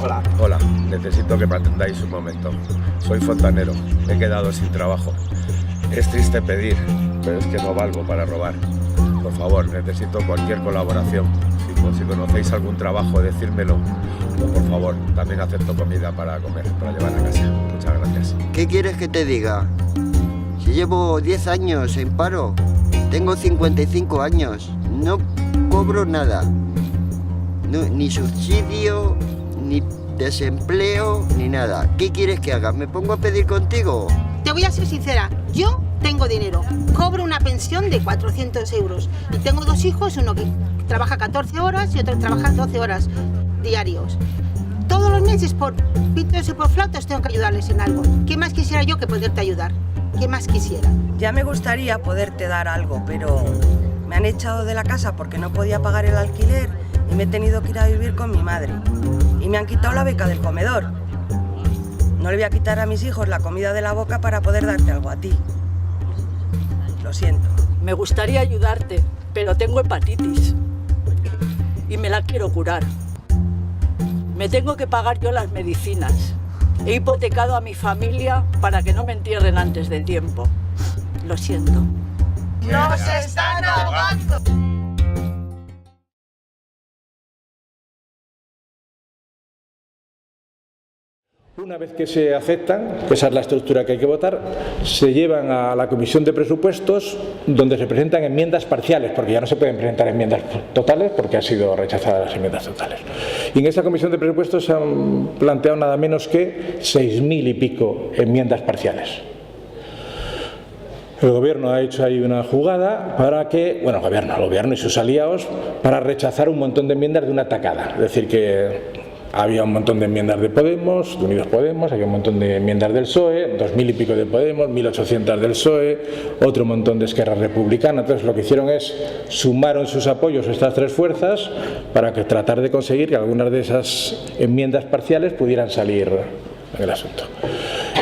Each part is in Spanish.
Hola. Hola, necesito que me atendáis un momento. Soy fontanero, he quedado sin trabajo. Es triste pedir, pero es que no valgo para robar. Por favor, necesito cualquier colaboración. Si conocéis algún trabajo, decírmelo. O por favor, también acepto comida para comer, para llevar a casa. Muchas gracias. ¿Qué quieres que te diga? Si llevo 10 años en paro, tengo 55 años, no cobro nada. No, ni subsidio, ni desempleo, ni nada. ¿Qué quieres que haga? ¿Me pongo a pedir contigo? Te voy a ser sincera, yo tengo dinero, cobro una pensión de 400 euros y tengo 2 hijos, uno que trabaja 14 horas y otro que trabaja 12 horas diarios. Todos los meses por pitos y por flautas tengo que ayudarles en algo. ¿Qué más quisiera yo que poderte ayudar? ¿Qué más quisiera? Ya me gustaría poderte dar algo, pero me han echado de la casa porque no podía pagar el alquiler y me he tenido que ir a vivir con mi madre. Y me han quitado la beca del comedor. No le voy a quitar a mis hijos la comida de la boca para poder darte algo a ti. Lo siento. Me gustaría ayudarte, pero tengo hepatitis y me la quiero curar. Me tengo que pagar yo las medicinas. He hipotecado a mi familia para que no me entierren antes de tiempo. Lo siento. ¡Nos están ahogando! Una vez que se aceptan, que esa es la estructura que hay que votar, se llevan a la Comisión de Presupuestos, donde se presentan enmiendas parciales, porque ya no se pueden presentar enmiendas totales porque han sido rechazadas las enmiendas totales. Y en esa Comisión de Presupuestos se han planteado nada menos que 6.000 y pico enmiendas parciales. El Gobierno ha hecho ahí una jugada para que, bueno, el Gobierno y sus aliados, para rechazar un montón de enmiendas de una tacada. Es decir, que había un montón de enmiendas de Podemos, de Unidos Podemos, había un montón de enmiendas del PSOE, 2.000 y pico de Podemos, 1.800 del PSOE, otro montón de Esquerra Republicana. Entonces lo que hicieron es sumaron sus apoyos a estas tres fuerzas para que tratar de conseguir que algunas de esas enmiendas parciales pudieran salir en el asunto.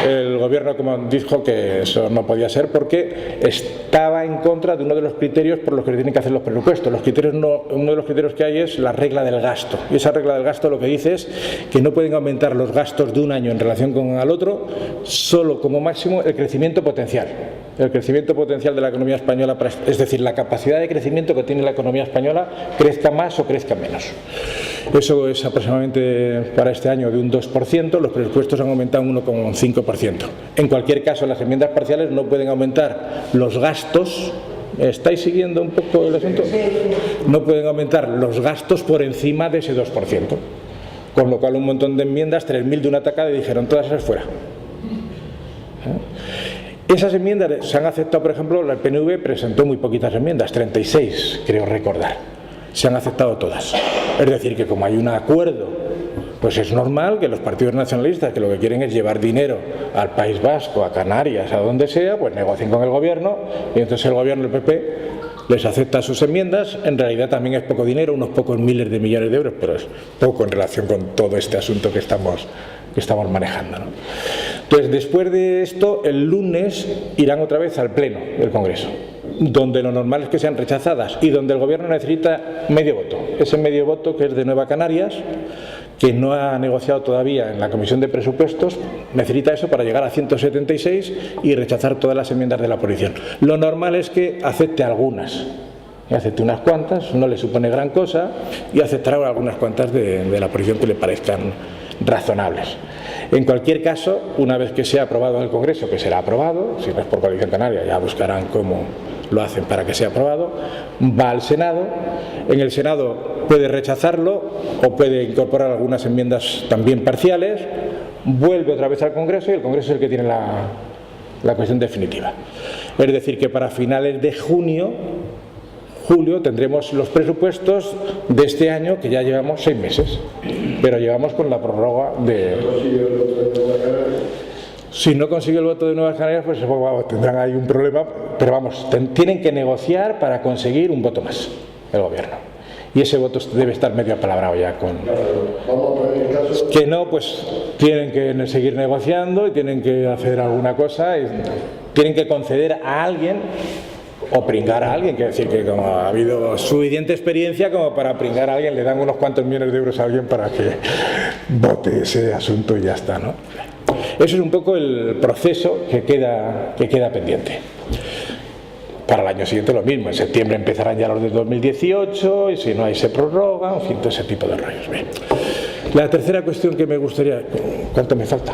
El Gobierno, como dijo, que eso no podía ser porque estaba en contra de uno de los criterios por los que tienen que hacer los presupuestos. Uno de los criterios que hay es la regla del gasto. Y esa regla del gasto lo que dice es que no pueden aumentar los gastos de un año en relación con el otro, solo como máximo el crecimiento potencial. El crecimiento potencial de la economía española, es decir, la capacidad de crecimiento que tiene la economía española, crezca más o crezca menos. Eso es aproximadamente para este año de un 2%, los presupuestos han aumentado un 1,5%. En cualquier caso, las enmiendas parciales no pueden aumentar los gastos. ¿Estáis siguiendo un poco el asunto? No pueden aumentar los gastos por encima de ese 2%. Con lo cual un montón de enmiendas, 3.000 de una tacada, y dijeron todas esas fuera. Esas enmiendas se han aceptado, por ejemplo, el PNV presentó muy poquitas enmiendas, 36, creo recordar. Se han aceptado todas. Es decir, que como hay un acuerdo, pues es normal que los partidos nacionalistas, que lo que quieren es llevar dinero al País Vasco, a Canarias, a donde sea, pues negocien con el Gobierno, y entonces el Gobierno, el PP, les acepta sus enmiendas. En realidad también es poco dinero, unos pocos miles de millones de euros, pero es poco en relación con todo este asunto que estamos manejando, ¿no? Entonces, después de esto, el lunes irán otra vez al Pleno del Congreso, donde lo normal es que sean rechazadas y donde el Gobierno necesita medio voto. Ese medio voto, que es de Nueva Canarias, que no ha negociado todavía en la Comisión de Presupuestos, necesita eso para llegar a 176 y rechazar todas las enmiendas de la oposición. Lo normal es que acepte algunas, y acepte unas cuantas, no le supone gran cosa, y aceptará algunas cuantas de la oposición que le parezcan razonables. En cualquier caso, una vez que sea aprobado en el Congreso, que será aprobado, si no es por Coalición Canaria, ya buscarán cómo lo hacen para que sea aprobado, va al Senado. En el Senado puede rechazarlo o puede incorporar algunas enmiendas también parciales, vuelve otra vez al Congreso y el Congreso es el que tiene la cuestión definitiva. Es decir, que para finales de julio tendremos los presupuestos de este año, que ya llevamos 6 meses, pero llevamos con la prórroga de... Si no consigue el voto de Nuevas Canarias, pues tendrán ahí un problema, pero vamos, tienen que negociar para conseguir un voto más, el Gobierno. Y ese voto debe estar medio apalabrado ya con... Que no, pues tienen que seguir negociando y tienen que hacer alguna cosa, y tienen que conceder a alguien o pringar a alguien, quiere decir que como ha habido suficiente experiencia como para pringar a alguien, le dan unos cuantos millones de euros a alguien para que vote ese asunto y ya está, ¿no? Eso es un poco el proceso que queda pendiente. Para el año siguiente lo mismo, en septiembre empezarán ya los de 2018 y si no hay se prorroga, en fin, todo ese tipo de rollos. Bien. La tercera cuestión que me gustaría... ¿Cuánto me falta?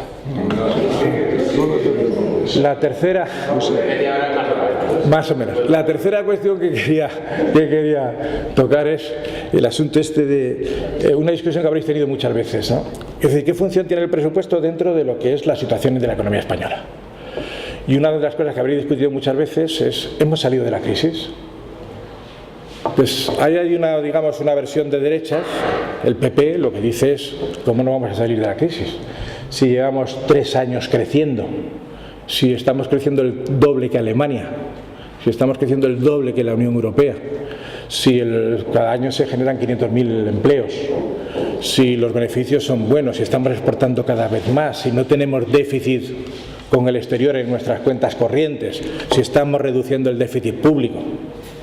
La tercera... Más o menos. La tercera cuestión que quería tocar es el asunto este de una discusión que habréis tenido muchas veces, ¿no? Es decir, ¿qué función tiene el presupuesto dentro de lo que es la situación de la economía española? Y una de las cosas que habréis discutido muchas veces es, ¿hemos salido de la crisis? Pues ahí hay una versión de derechas, el PP lo que dice es, ¿cómo no vamos a salir de la crisis? Si llevamos 3 años creciendo, si estamos creciendo el doble que Alemania, si estamos creciendo el doble que la Unión Europea, si cada año se generan 500.000 empleos, si los beneficios son buenos, si estamos exportando cada vez más, si no tenemos déficit con el exterior en nuestras cuentas corrientes, si estamos reduciendo el déficit público,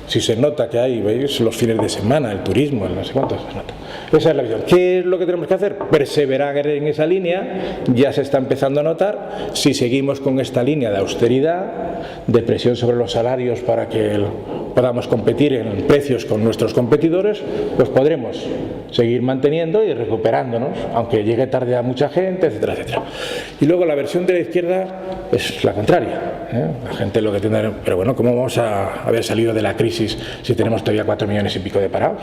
si se nota que hay, ¿veis?, los fines de semana, el turismo, no sé cuánto se nota. Esa es la visión. ¿Qué es lo que tenemos que hacer? Perseverar en esa línea, ya se está empezando a notar. Si seguimos con esta línea de austeridad, de presión sobre los salarios para que podamos competir en precios con nuestros competidores, pues podremos seguir manteniendo y recuperándonos, aunque llegue tarde a mucha gente, etcétera, etcétera. Y luego la versión de la izquierda es la contraria, ¿eh? La gente lo que tiene, pero bueno, ¿cómo vamos a haber salido de la crisis si tenemos todavía 4 millones y pico de parados?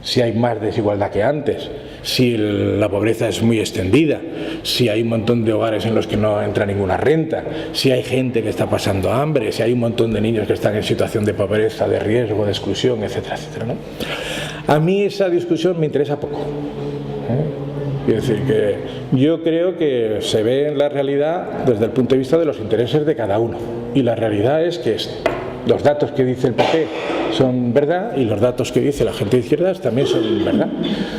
Si hay más desigualdad que antes, si la pobreza es muy extendida, si hay un montón de hogares en los que no entra ninguna renta, si hay gente que está pasando hambre, si hay un montón de niños que están en situación de pobreza, de riesgo, de exclusión, etcétera, etcétera, ¿no? A mí esa discusión me interesa poco, ¿eh? Es decir, que yo creo que se ve en la realidad desde el punto de vista de los intereses de cada uno, y la realidad es que los datos que dice el PP son verdad y los datos que dice la gente de izquierdas también son verdad.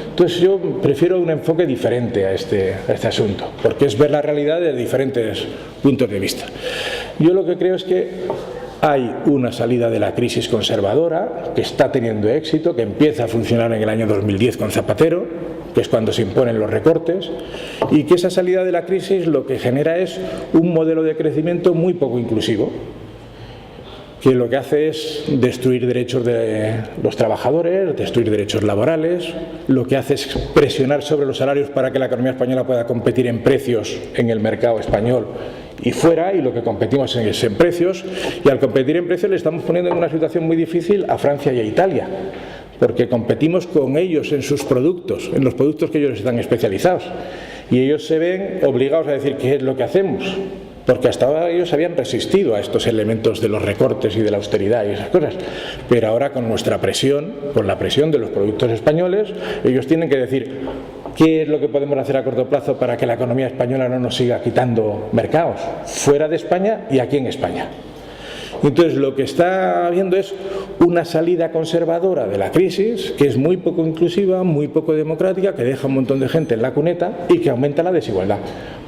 Entonces yo prefiero un enfoque diferente a este asunto, porque es ver la realidad de diferentes puntos de vista. Yo lo que creo es que hay una salida de la crisis conservadora que está teniendo éxito, que empieza a funcionar en el año 2010 con Zapatero, que es cuando se imponen los recortes, y que esa salida de la crisis lo que genera es un modelo de crecimiento muy poco inclusivo, que lo que hace es destruir derechos de los trabajadores, destruir derechos laborales, lo que hace es presionar sobre los salarios para que la economía española pueda competir en precios en el mercado español y fuera, y lo que competimos es en precios, y al competir en precios le estamos poniendo en una situación muy difícil a Francia y a Italia, porque competimos con ellos en sus productos, en los productos que ellos están especializados, y ellos se ven obligados a decir qué es lo que hacemos, porque hasta ahora ellos habían resistido a estos elementos de los recortes y de la austeridad y esas cosas, pero ahora con nuestra presión, con la presión de los productos españoles, ellos tienen que decir qué es lo que podemos hacer a corto plazo para que la economía española no nos siga quitando mercados fuera de España y aquí en España. Entonces lo que está habiendo es una salida conservadora de la crisis que es muy poco inclusiva, muy poco democrática, que deja un montón de gente en la cuneta y que aumenta la desigualdad,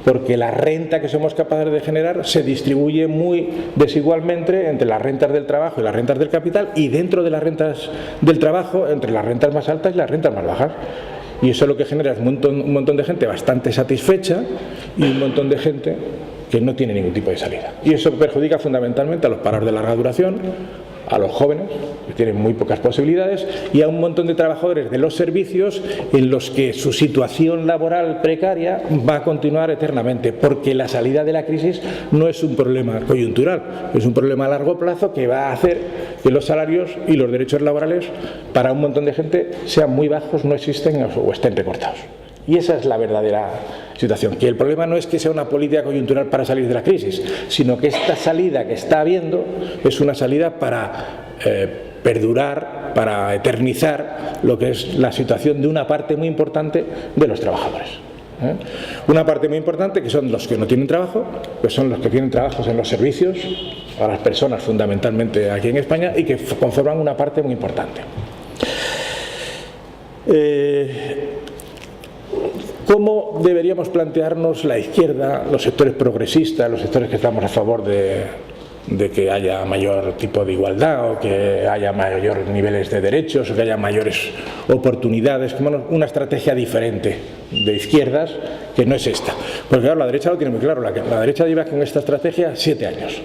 porque la renta que somos capaces de generar se distribuye muy desigualmente entre las rentas del trabajo y las rentas del capital, y dentro de las rentas del trabajo entre las rentas más altas y las rentas más bajas. Y eso lo que genera es un montón de gente bastante satisfecha y un montón de gente que no tiene ningún tipo de salida. Y eso perjudica fundamentalmente a los parados de larga duración, a los jóvenes, que tienen muy pocas posibilidades, y a un montón de trabajadores de los servicios en los que su situación laboral precaria va a continuar eternamente, porque la salida de la crisis no es un problema coyuntural, es un problema a largo plazo que va a hacer que los salarios y los derechos laborales para un montón de gente sean muy bajos, no existen o estén recortados. Y esa es la verdadera situación, que el problema no es que sea una política coyuntural para salir de la crisis, sino que esta salida que está habiendo es una salida para perdurar, para eternizar lo que es la situación de una parte muy importante de los trabajadores. Una parte muy importante que son los que no tienen trabajo, que son los que tienen trabajos en los servicios, a las personas fundamentalmente aquí en España, y que conforman una parte muy importante. ¿Cómo deberíamos plantearnos la izquierda, los sectores progresistas, los sectores que estamos a favor de de que haya mayor tipo de igualdad o que haya mayores niveles de derechos o que haya mayores oportunidades, como una estrategia diferente de izquierdas que no es esta. Porque claro, la derecha lo tiene muy claro, la derecha lleva con esta estrategia 7 años.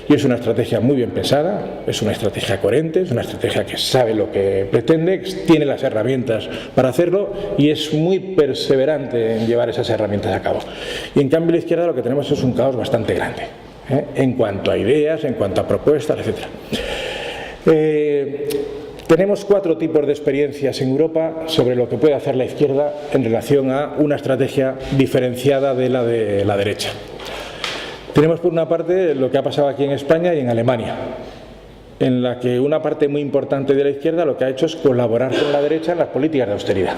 Y es una estrategia muy bien pensada, es una estrategia coherente, es una estrategia que sabe lo que pretende, tiene las herramientas para hacerlo y es muy perseverante en llevar esas herramientas a cabo. Y en cambio la izquierda lo que tenemos es un caos bastante grande, en cuanto a ideas, en cuanto a propuestas, etc. Tenemos 4 tipos de experiencias en Europa sobre lo que puede hacer la izquierda en relación a una estrategia diferenciada de la derecha. Tenemos por una parte lo que ha pasado aquí en España y en Alemania, en la que una parte muy importante de la izquierda lo que ha hecho es colaborar con la derecha en las políticas de austeridad.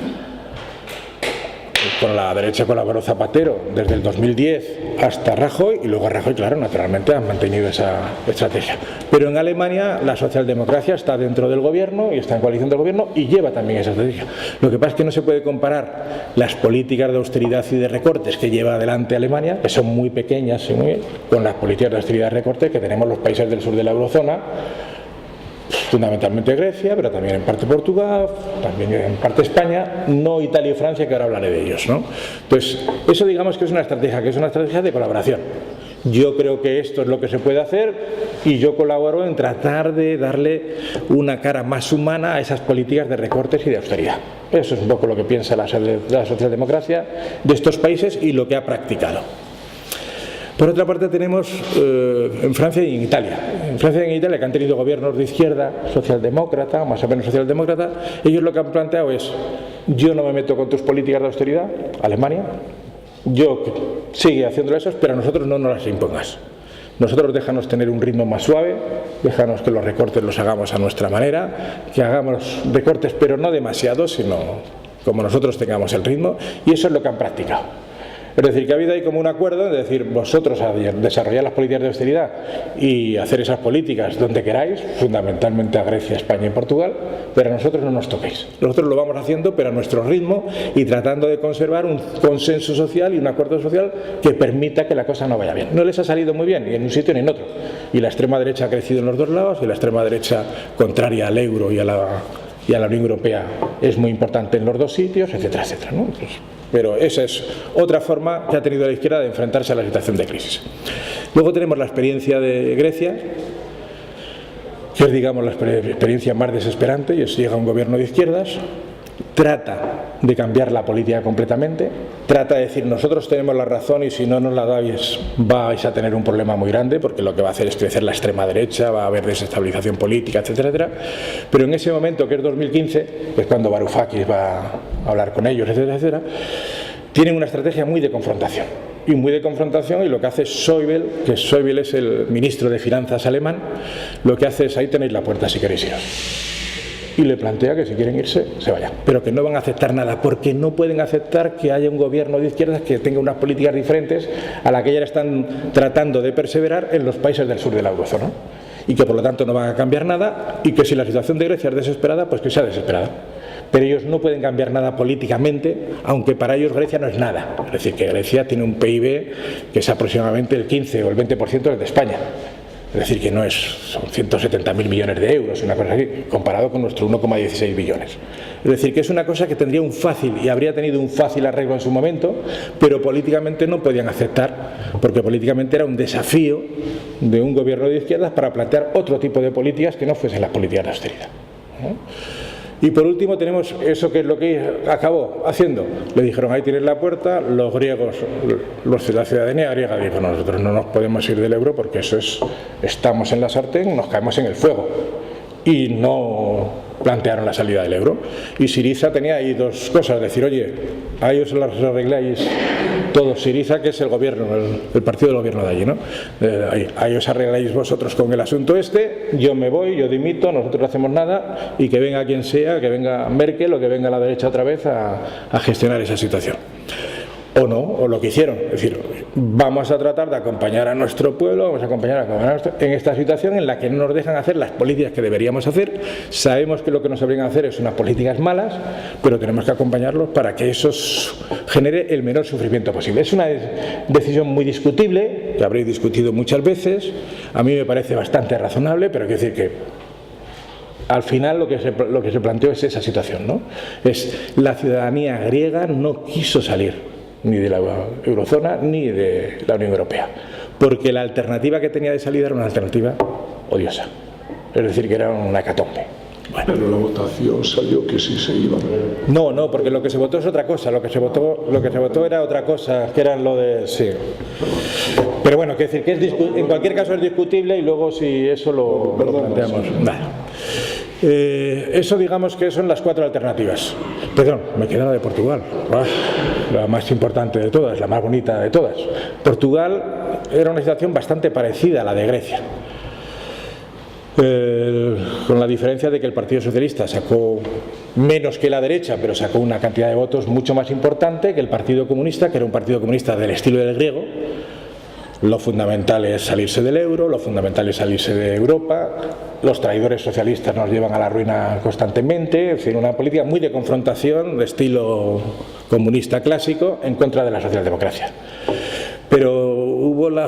Con la derecha colaboró Zapatero desde el 2010 hasta Rajoy y luego Rajoy, claro, naturalmente han mantenido esa estrategia. Pero en Alemania la socialdemocracia está dentro del gobierno y está en coalición del gobierno y lleva también esa estrategia. Lo que pasa es que no se puede comparar las políticas de austeridad y de recortes que lleva adelante Alemania, que son muy pequeñas, con las políticas de austeridad y recortes que tenemos los países del sur de la eurozona, fundamentalmente Grecia, pero también en parte Portugal, también en parte España, no Italia y Francia, que ahora hablaré de ellos, ¿no? Entonces, eso digamos que es una estrategia de colaboración. Yo creo que esto es lo que se puede hacer y yo colaboro en tratar de darle una cara más humana a esas políticas de recortes y de austeridad. Eso es un poco lo que piensa la socialdemocracia de estos países y lo que ha practicado. Por otra parte tenemos en Francia y en Italia. En Francia y en Italia, que han tenido gobiernos de izquierda, socialdemócrata, más o menos socialdemócrata, ellos lo que han planteado es: yo no me meto con tus políticas de austeridad, Alemania, yo sigue haciéndolo eso, pero a nosotros no nos las impongas. Nosotros déjanos tener un ritmo más suave, déjanos que los recortes los hagamos a nuestra manera, que hagamos recortes pero no demasiados, sino como nosotros tengamos el ritmo, y eso es lo que han practicado. Es decir, que ha habido ahí como un acuerdo de decir, vosotros a desarrollar las políticas de austeridad y hacer esas políticas donde queráis, fundamentalmente a Grecia, España y Portugal, pero a nosotros no nos toquéis. Nosotros lo vamos haciendo, pero a nuestro ritmo y tratando de conservar un consenso social y un acuerdo social que permita que la cosa no vaya bien. No les ha salido muy bien, ni en un sitio ni en otro. Y la extrema derecha ha crecido en los dos lados, y la extrema derecha contraria al euro y a la Unión Europea es muy importante en los dos sitios, etcétera, etcétera, ¿no? Pero esa es otra forma que ha tenido la izquierda de enfrentarse a la situación de crisis. Luego tenemos la experiencia de Grecia, que es, digamos, la experiencia más desesperante, y es: llega un gobierno de izquierdas, trata de cambiar la política completamente, trata de decir, nosotros tenemos la razón y si no nos la dais vais a tener un problema muy grande, porque lo que va a hacer es crecer la extrema derecha, va a haber desestabilización política, etcétera, etcétera. Pero en ese momento, que es 2015, que es cuando Varoufakis va a hablar con ellos, etcétera, etcétera, tienen una estrategia muy de confrontación. Y lo que hace Schäuble, que Schäuble es el ministro de Finanzas alemán, lo que hace es: ahí tenéis la puerta si queréis iros. Y le plantea que si quieren irse, se vayan, pero que no van a aceptar nada, porque no pueden aceptar que haya un gobierno de izquierdas que tenga unas políticas diferentes a las que ya están tratando de perseverar en los países del sur de la eurozona, y que por lo tanto no van a cambiar nada, y que si la situación de Grecia es desesperada, pues que sea desesperada. Pero ellos no pueden cambiar nada políticamente, aunque para ellos Grecia no es nada. Es decir, que Grecia tiene un PIB que es aproximadamente el 15 o el 20% del de España. Es decir, que no es, son 170.000 millones de euros, una cosa así, comparado con nuestro 1,16 billones. Es decir, que es una cosa que tendría un fácil y habría tenido un fácil arreglo en su momento, pero políticamente no podían aceptar, porque políticamente era un desafío de un gobierno de izquierdas para plantear otro tipo de políticas que no fuesen las políticas de austeridad, ¿no? Y por último tenemos eso, que es lo que acabó haciendo. Le dijeron: ahí tienes la puerta. Los griegos, la ciudadanía griega dijo: nosotros no nos podemos ir del euro porque eso es, estamos en la sartén, nos caemos en el fuego. Y no plantearon la salida del euro. Y Syriza tenía ahí dos cosas: decir, oye, a ellos las arregláis todos. Syriza, que es el gobierno, el partido del gobierno de allí, ¿no? A ellos arregláis vosotros con el asunto este, yo me voy, yo dimito, nosotros no hacemos nada, y que venga quien sea, que venga Merkel o que venga la derecha otra vez a gestionar esa situación. o no, o lo que hicieron. Es decir, vamos a tratar de acompañar a nuestro pueblo, vamos a acompañar en esta situación en la que no nos dejan hacer las políticas que deberíamos hacer. Sabemos que lo que nos obligan a hacer es unas políticas malas, pero tenemos que acompañarlos para que eso genere el menor sufrimiento posible. Es una decisión muy discutible, que habréis discutido muchas veces. A mí me parece bastante razonable, pero quiero decir que al final lo que se planteó es esa situación, ¿no? Es la ciudadanía griega no quiso salir ni de la eurozona ni de la Unión Europea, porque la alternativa que tenía de salida era una alternativa odiosa, es decir, que era una hecatombe. Bueno. Pero la votación salió que sí se iba. No, porque lo que se votó es otra cosa, lo que se votó era otra cosa, que era lo de... Sí. Pero bueno, quiero decir que en cualquier caso es discutible y luego si eso lo planteamos. Vale. Eso digamos que son las 4 alternativas. Perdón, me queda la de Portugal, la más importante de todas, la más bonita de todas. Portugal era una situación bastante parecida a la de Grecia, con la diferencia de que el Partido Socialista sacó menos que la derecha, pero sacó una cantidad de votos mucho más importante que el Partido Comunista, que era un Partido Comunista del estilo del griego. Lo fundamental es salirse del euro, lo fundamental es salirse de Europa, los traidores socialistas nos llevan a la ruina constantemente, es decir, una política muy de confrontación de estilo comunista clásico en contra de la socialdemocracia. Pero hubo la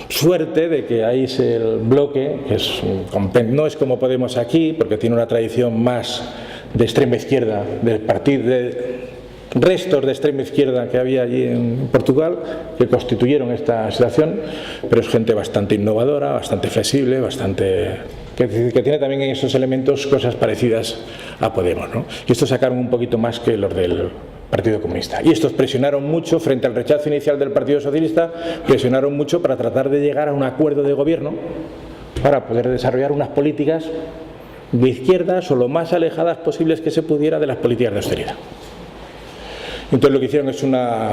suerte de que ahí el bloque, que no es como Podemos aquí, porque tiene una tradición más de extrema izquierda, del partido restos de extrema izquierda que había allí en Portugal, que constituyeron esta situación, pero es gente bastante innovadora, bastante flexible, que tiene también en esos elementos cosas parecidas a Podemos, ¿no? Y estos sacaron un poquito más que los del Partido Comunista. Y estos presionaron mucho frente al rechazo inicial del Partido Socialista, presionaron mucho para tratar de llegar a un acuerdo de gobierno para poder desarrollar unas políticas de izquierdas o lo más alejadas posibles que se pudiera de las políticas de austeridad. Entonces lo que hicieron es una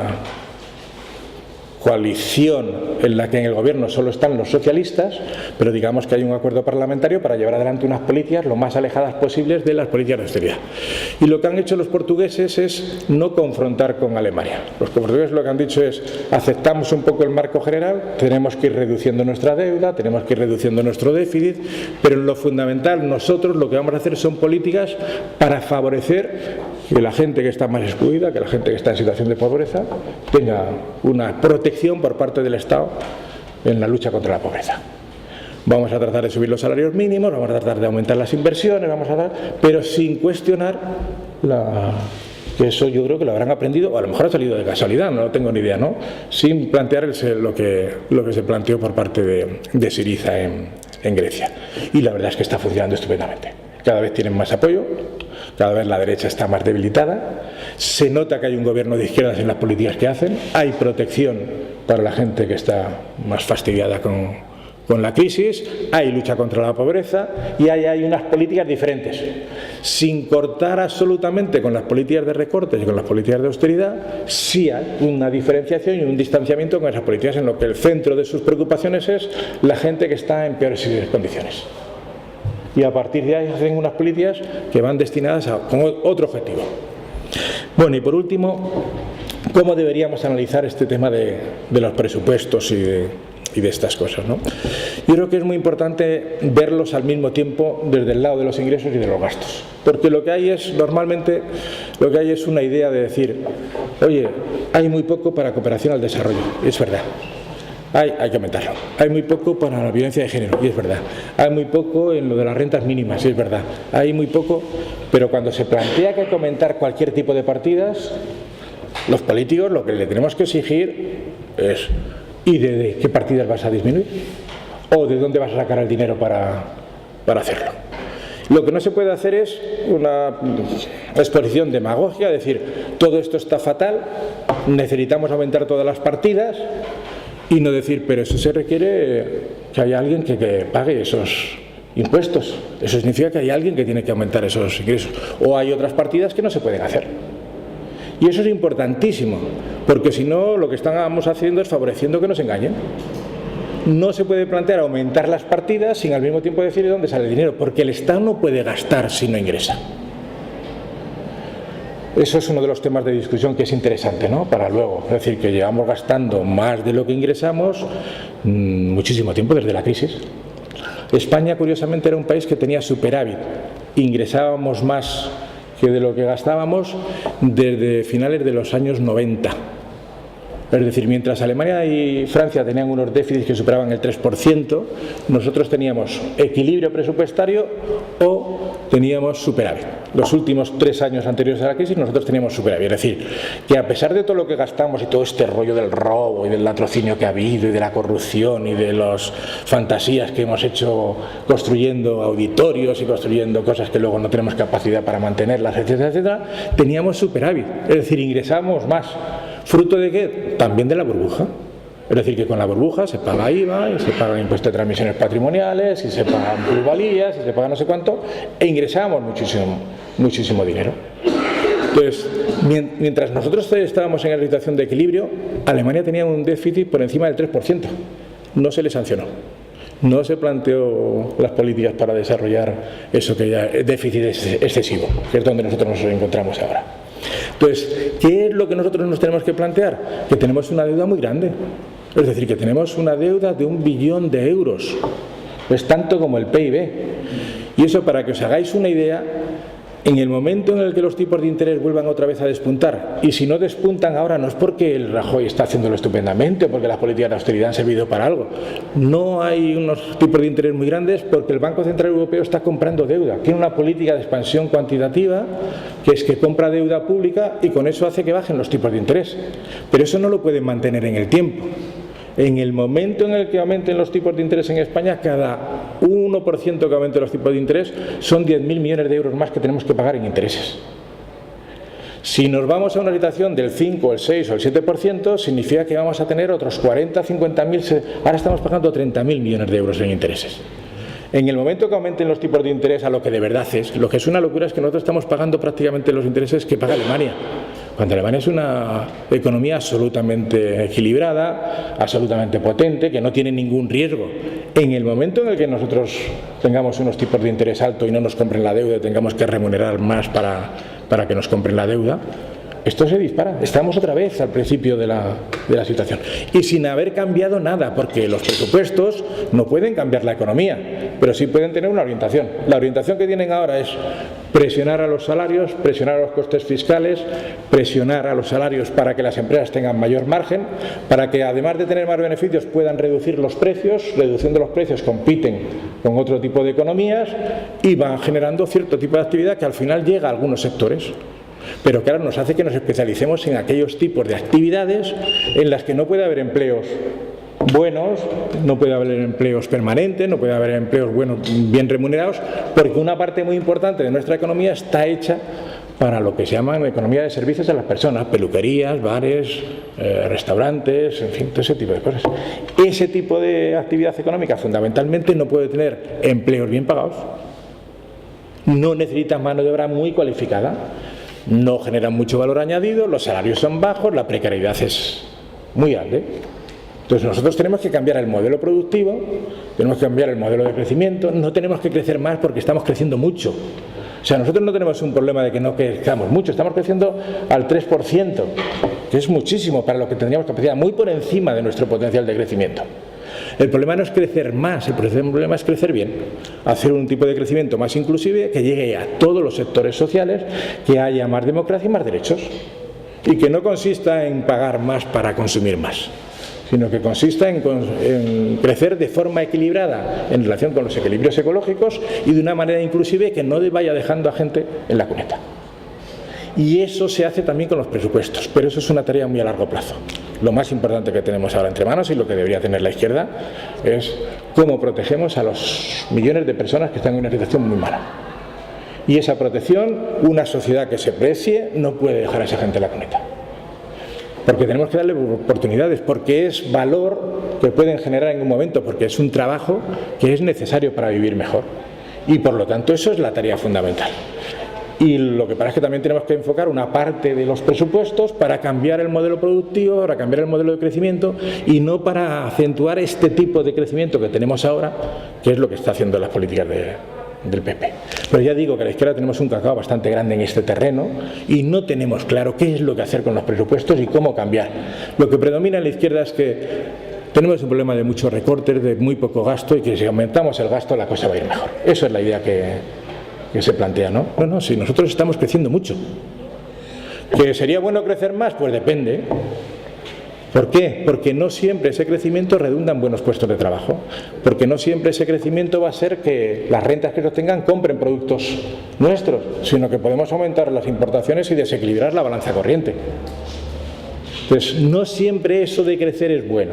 coalición en la que en el gobierno solo están los socialistas, pero digamos que hay un acuerdo parlamentario para llevar adelante unas políticas lo más alejadas posibles de las políticas de austeridad. Y lo que han hecho los portugueses es no confrontar con Alemania. Los portugueses lo que han dicho es: aceptamos un poco el marco general, tenemos que ir reduciendo nuestra deuda, tenemos que ir reduciendo nuestro déficit, pero en lo fundamental nosotros lo que vamos a hacer son políticas para favorecer que la gente que está más excluida, que la gente que está en situación de pobreza, tenga una protección por parte del Estado en la lucha contra la pobreza. Vamos a tratar de subir los salarios mínimos, vamos a tratar de aumentar las inversiones, pero sin cuestionar que eso yo creo que lo habrán aprendido, o a lo mejor ha salido de casualidad, no lo tengo ni idea, ¿no? Sin plantear lo que se planteó por parte de Syriza en Grecia. Y la verdad es que está funcionando estupendamente. Cada vez tienen más apoyo, cada vez la derecha está más debilitada, se nota que hay un gobierno de izquierdas en las políticas que hacen, hay protección para la gente que está más fastidiada con la crisis, hay lucha contra la pobreza y hay unas políticas diferentes, sin cortar absolutamente con las políticas de recortes y con las políticas de austeridad. Sí hay una diferenciación y un distanciamiento con esas políticas, en lo que el centro de sus preocupaciones es la gente que está en peores condiciones. Y a partir de ahí hacen unas políticas que van destinadas con otro objetivo. Bueno, y por último, ¿cómo deberíamos analizar este tema de los presupuestos y de estas cosas, ¿no? Yo creo que es muy importante verlos al mismo tiempo desde el lado de los ingresos y de los gastos, porque lo que hay es, normalmente, una idea de decir: oye, hay muy poco para cooperación al desarrollo, es verdad. Hay que aumentarlo. Hay muy poco para la violencia de género, y es verdad. Hay muy poco en lo de las rentas mínimas, y es verdad. Hay muy poco, pero cuando se plantea que hay que aumentar cualquier tipo de partidas, los políticos lo que le tenemos que exigir es: ¿y de qué partidas vas a disminuir? ¿O de dónde vas a sacar el dinero para hacerlo? Lo que no se puede hacer es una exposición demagogia, decir: todo esto está fatal, necesitamos aumentar todas las partidas. Y no decir: pero eso se requiere que haya alguien que pague esos impuestos. Eso significa que hay alguien que tiene que aumentar esos ingresos. O hay otras partidas que no se pueden hacer. Y eso es importantísimo, porque si no, lo que estamos haciendo es favoreciendo que nos engañen. No se puede plantear aumentar las partidas sin al mismo tiempo decir de dónde sale el dinero, porque el Estado no puede gastar si no ingresa. Eso es uno de los temas de discusión que es interesante, ¿no? Para luego, es decir, que llevamos gastando más de lo que ingresamos muchísimo tiempo desde la crisis. España, curiosamente, era un país que tenía superávit, ingresábamos más que de lo que gastábamos desde finales de los años 90. Es decir, mientras Alemania y Francia tenían unos déficits que superaban el 3%, nosotros teníamos equilibrio presupuestario o teníamos superávit. Los últimos 3 años anteriores a la crisis nosotros teníamos superávit. Es decir, que a pesar de todo lo que gastamos y todo este rollo del robo y del latrocinio que ha habido y de la corrupción y de las fantasías que hemos hecho construyendo auditorios y construyendo cosas que luego no tenemos capacidad para mantenerlas, etcétera, etcétera, teníamos superávit. Es decir, ingresamos más. ¿Fruto de qué? También de la burbuja. Es decir, que con la burbuja se paga IVA, y se paga impuesto de transmisiones patrimoniales, y se pagan plusvalías, y se paga no sé cuánto, e ingresamos muchísimo dinero. Entonces, mientras nosotros estábamos en la situación de equilibrio, Alemania tenía un déficit por encima del 3%. No se le sancionó. No se planteó las políticas para desarrollar eso que ya es déficit excesivo, que es donde nosotros nos encontramos ahora. Entonces, ¿qué es lo que nosotros nos tenemos que plantear? Que tenemos una deuda muy grande. Es decir, que tenemos una deuda de 1 billón de euros. Es tanto como el PIB. Y eso, para que os hagáis una idea, en el momento en el que los tipos de interés vuelvan otra vez a despuntar, y si no despuntan ahora no es porque el Rajoy está haciéndolo estupendamente, porque las políticas de austeridad han servido para algo. No hay unos tipos de interés muy grandes porque el Banco Central Europeo está comprando deuda. Tiene una política de expansión cuantitativa, que es que compra deuda pública y con eso hace que bajen los tipos de interés. Pero eso no lo pueden mantener en el tiempo. En el momento en el que aumenten los tipos de interés en España, cada 1% que aumente los tipos de interés son 10.000 millones de euros más que tenemos que pagar en intereses. Si nos vamos a una situación del 5, el 6 o el 7%, significa que vamos a tener otros 40, 50.000, ahora estamos pagando 30.000 millones de euros en intereses. En el momento que aumenten los tipos de interés a lo que de verdad es, lo que es una locura es que nosotros estamos pagando prácticamente los intereses que paga Alemania. Cuando Alemania es una economía absolutamente equilibrada, absolutamente potente, que no tiene ningún riesgo. En el momento en el que nosotros tengamos unos tipos de interés altos y no nos compren la deuda y tengamos que remunerar más para que nos compren la deuda, esto se dispara. Estamos otra vez al principio de la situación. Y sin haber cambiado nada, porque los presupuestos no pueden cambiar la economía, pero sí pueden tener una orientación. La orientación que tienen ahora es presionar a los salarios, presionar a los costes fiscales, presionar a los salarios para que las empresas tengan mayor margen, para que además de tener más beneficios puedan reducir los precios. Reduciendo los precios compiten con otro tipo de economías y van generando cierto tipo de actividad que al final llega a algunos sectores. Pero claro, nos hace que nos especialicemos en aquellos tipos de actividades en las que no puede haber empleos buenos, no puede haber empleos permanentes, no puede haber empleos buenos, bien remunerados, porque una parte muy importante de nuestra economía está hecha para lo que se llama economía de servicios a las personas, peluquerías, bares, restaurantes, en fin, todo ese tipo de cosas. Ese tipo de actividad económica fundamentalmente no puede tener empleos bien pagados, no necesita mano de obra muy cualificada, no generan mucho valor añadido, los salarios son bajos, la precariedad es muy grande. Entonces nosotros tenemos que cambiar el modelo productivo, tenemos que cambiar el modelo de crecimiento, no tenemos que crecer más porque estamos creciendo mucho. O sea, nosotros no tenemos un problema de que no crezcamos mucho, estamos creciendo al 3%, que es muchísimo para lo que tendríamos capacidad, muy por encima de nuestro potencial de crecimiento. El problema no es crecer más, el problema es crecer bien, hacer un tipo de crecimiento más inclusive que llegue a todos los sectores sociales, que haya más democracia y más derechos, y que no consista en pagar más para consumir más, sino que consista en crecer de forma equilibrada en relación con los equilibrios ecológicos y de una manera inclusive que no vaya dejando a gente en la cuneta. Y eso se hace también con los presupuestos, pero eso es una tarea muy a largo plazo. Lo más importante que tenemos ahora entre manos y lo que debería tener la izquierda es cómo protegemos a los millones de personas que están en una situación muy mala. Y esa protección, una sociedad que se precie, no puede dejar a esa gente en la cuneta. Porque tenemos que darle oportunidades, porque es valor que pueden generar en un momento, porque es un trabajo que es necesario para vivir mejor. Y por lo tanto eso es la tarea fundamental. Y lo que pasa es que también tenemos que enfocar una parte de los presupuestos para cambiar el modelo productivo, para cambiar el modelo de crecimiento y no para acentuar este tipo de crecimiento que tenemos ahora, que es lo que está haciendo las políticas del PP. Pero ya digo que a la izquierda tenemos un cacao bastante grande en este terreno y no tenemos claro qué es lo que hacer con los presupuestos y cómo cambiar. Lo que predomina en la izquierda es que tenemos un problema de muchos recortes, de muy poco gasto, y que si aumentamos el gasto la cosa va a ir mejor. Eso es la idea que se plantea, ¿no? No, si nosotros estamos creciendo mucho. ¿Que sería bueno crecer más? Pues depende. ¿Por qué? Porque no siempre ese crecimiento redunda en buenos puestos de trabajo. Porque no siempre ese crecimiento va a ser que las rentas que se obtengan compren productos nuestros, sino que podemos aumentar las importaciones y desequilibrar la balanza corriente. Entonces, no siempre eso de crecer es bueno.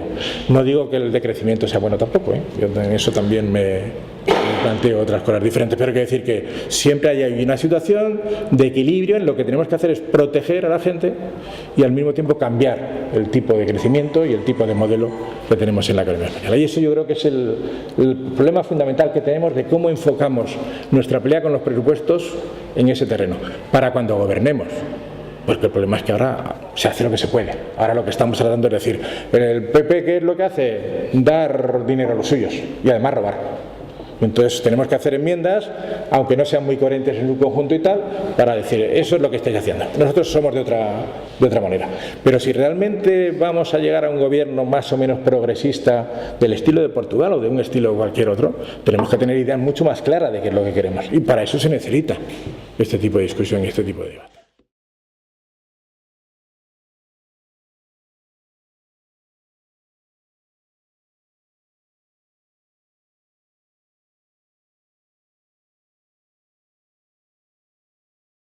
No digo que el decrecimiento sea bueno tampoco, ¿eh? Yo en eso también me planteo otras cosas diferentes, pero hay que decir que siempre hay una situación de equilibrio en lo que tenemos que hacer es proteger a la gente y al mismo tiempo cambiar el tipo de crecimiento y el tipo de modelo que tenemos en la economía española. Y eso yo creo que es el problema fundamental que tenemos de cómo enfocamos nuestra pelea con los presupuestos en ese terreno, para cuando gobernemos. Porque el problema es que ahora se hace lo que se puede. Ahora lo que estamos tratando es decir, el PP, ¿qué es lo que hace? Dar dinero a los suyos y además robar. Entonces tenemos que hacer enmiendas, aunque no sean muy coherentes en su conjunto y tal, para decir, eso es lo que estáis haciendo. Nosotros somos de otra manera. Pero si realmente vamos a llegar a un gobierno más o menos progresista del estilo de Portugal o de un estilo cualquier otro, tenemos que tener ideas mucho más claras de qué es lo que queremos. Y para eso se necesita este tipo de discusión y este tipo de debate.